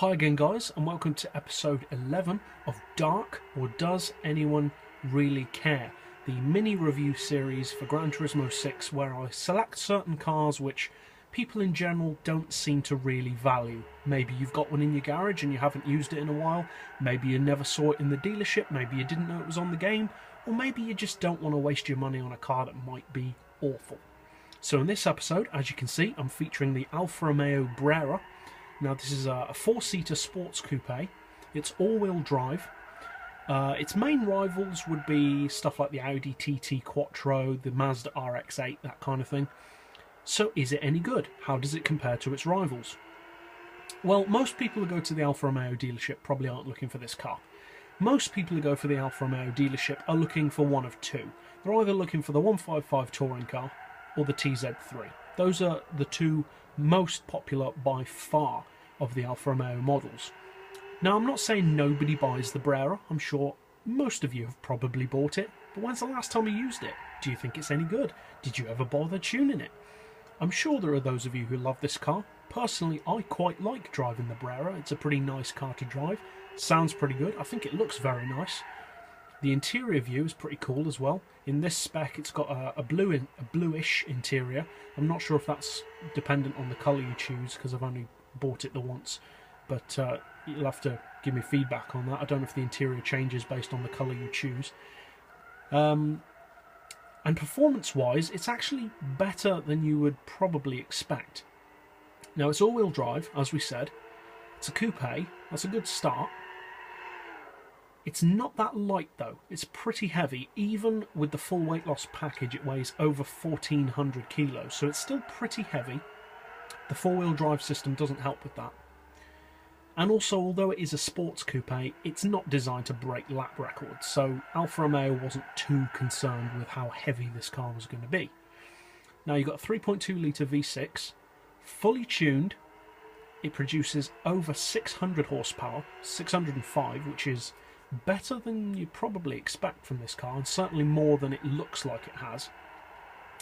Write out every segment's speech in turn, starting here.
Hi again guys, and welcome to episode 11 of D.A.R.C, or Does Anyone Really Care? The mini review series for Gran Turismo 6 where I select certain cars which people in general don't seem to really value. Maybe you've got one in your garage and you haven't used it in a while, maybe you never saw it in the dealership, maybe you didn't know it was on the game, or maybe you just don't want to waste your money on a car that might be awful. So in this episode, as you can see, I'm featuring the Alfa Romeo Brera. Now this is a four-seater sports coupe. It's all-wheel drive. Its main rivals would be stuff like the Audi TT Quattro, the Mazda RX-8, that kind of thing. So is it any good? How does it compare to its rivals? Well, most people who go to the Alfa Romeo dealership probably aren't looking for this car. Most people who go for the Alfa Romeo dealership are looking for one of two. They're either looking for the 155 touring car or the TZ3. Those are the two most popular by far of the Alfa Romeo models. Now, I'm not saying nobody buys the Brera. I'm sure most of you have probably bought it. But when's the last time you used it? Do you think it's any good? Did you ever bother tuning it? I'm sure there are those of you who love this car. Personally, I quite like driving the Brera. It's a pretty nice car to drive. Sounds pretty good. I think it looks very nice. The interior view is pretty cool as well. In this spec, it's got a bluish interior. I'm not sure if that's dependent on the colour you choose, because I've only bought it the once. But you'll have to give me feedback on that. I don't know if the interior changes based on the colour you choose. And performance-wise, it's actually better than you would probably expect. Now, it's all-wheel drive, as we said. It's a coupe. That's a good start. It's not that light though, it's pretty heavy. Even with the full weight loss package it weighs over 1400 kilos, so it's still pretty heavy. The four-wheel drive system doesn't help with that. And also, although it is a sports coupe, it's not designed to break lap records, so Alfa Romeo wasn't too concerned with how heavy this car was going to be. Now you've got a 3.2 litre V6, fully tuned. It produces over 600 horsepower, 605, which is better than you'd probably expect from this car, and certainly more than it looks like it has.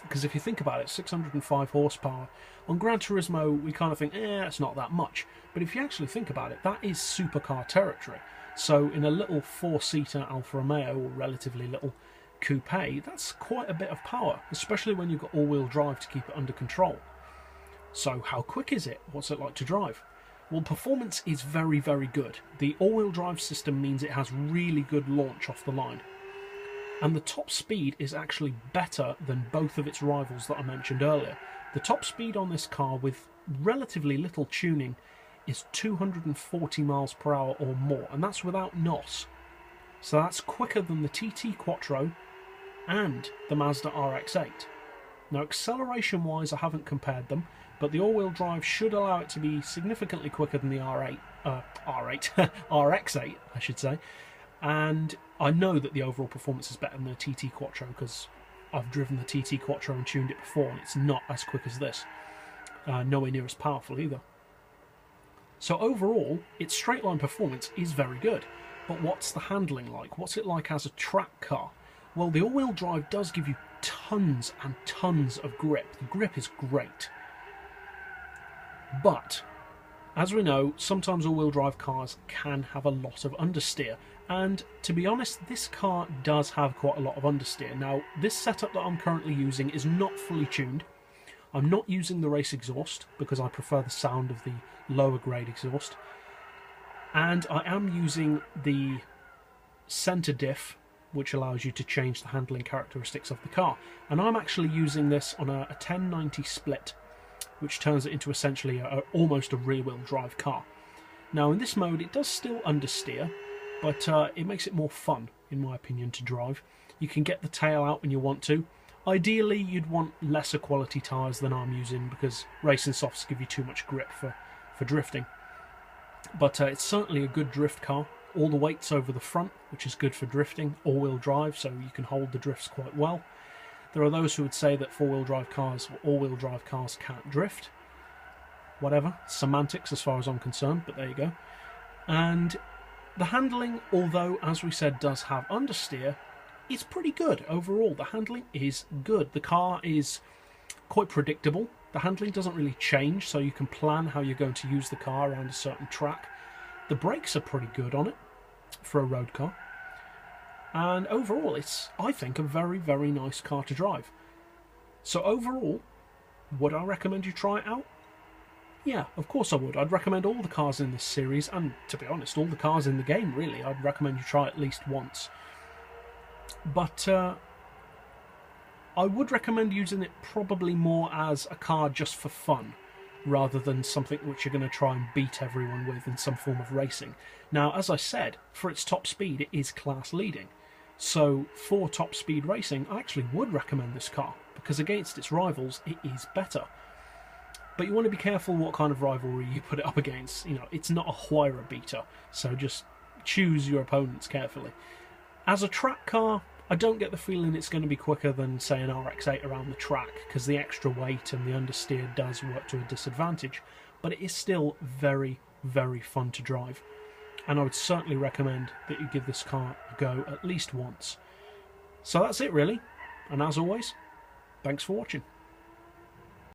Because if you think about it, 605 horsepower on Gran Turismo, we kind of think, it's not that much. But if you actually think about it, that is supercar territory. So in a little four-seater Alfa Romeo, or relatively little coupe, that's quite a bit of power, especially when you've got all-wheel drive to keep it under control. So how quick is it? What's it like to drive? Well, performance is very, very good. The all-wheel drive system means it has really good launch off the line. And the top speed is actually better than both of its rivals that I mentioned earlier. The top speed on this car with relatively little tuning is 240 miles per hour or more, and that's without NOS. So that's quicker than the TT Quattro and the Mazda RX-8. Now, acceleration-wise, I haven't compared them, but the all-wheel drive should allow it to be significantly quicker than the RX-8, I should say. And I know that the overall performance is better than the TT Quattro because I've driven the TT Quattro and tuned it before, and it's not as quick as this. Nowhere near as powerful either. So overall, its straight-line performance is very good. But what's the handling like? What's it like as a track car? Well, the all-wheel drive does give you tons and tons of grip. The grip is great. But, as we know, sometimes all-wheel drive cars can have a lot of understeer. And to be honest, this car does have quite a lot of understeer. Now, this setup that I'm currently using is not fully tuned. I'm not using the race exhaust because I prefer the sound of the lower grade exhaust. And I am using the center diff, which allows you to change the handling characteristics of the car. And I'm actually using this on a 1090 split, which turns it into essentially almost a rear-wheel drive car. Now, in this mode, it does still understeer, but it makes it more fun, in my opinion, to drive. You can get the tail out when you want to. Ideally, you'd want lesser quality tyres than I'm using, because racing softs give you too much grip for drifting. But it's certainly a good drift car. All the weight's over the front, which is good for drifting. All-wheel drive, so you can hold the drifts quite well. There are those who would say that four-wheel drive cars or all-wheel drive cars can't drift. Whatever, semantics as far as I'm concerned, but there you go. And the handling, although, as we said, does have understeer, is pretty good overall. The handling is good. The car is quite predictable. The handling doesn't really change, so you can plan how you're going to use the car around a certain track. The brakes are pretty good on it for a road car. And overall, it's, I think, a very, very nice car to drive. So overall, would I recommend you try it out? Yeah, of course I would. I'd recommend all the cars in this series, and to be honest, all the cars in the game, really. I'd recommend you try it at least once. But I would recommend using it probably more as a car just for fun, rather than something which you're going to try and beat everyone with in some form of racing. Now, as I said, for its top speed, it is class leading. So for top speed racing, I actually would recommend this car, because against its rivals, it is better. But you want to be careful what kind of rivalry you put it up against. You know, it's not a Huayra beater, so just choose your opponents carefully. As a track car, I don't get the feeling it's going to be quicker than, say, an RX-8 around the track, because the extra weight and the understeer does work to a disadvantage, but it is still very, very fun to drive. And I would certainly recommend that you give this car a go at least once. So that's it, really. And as always, thanks for watching.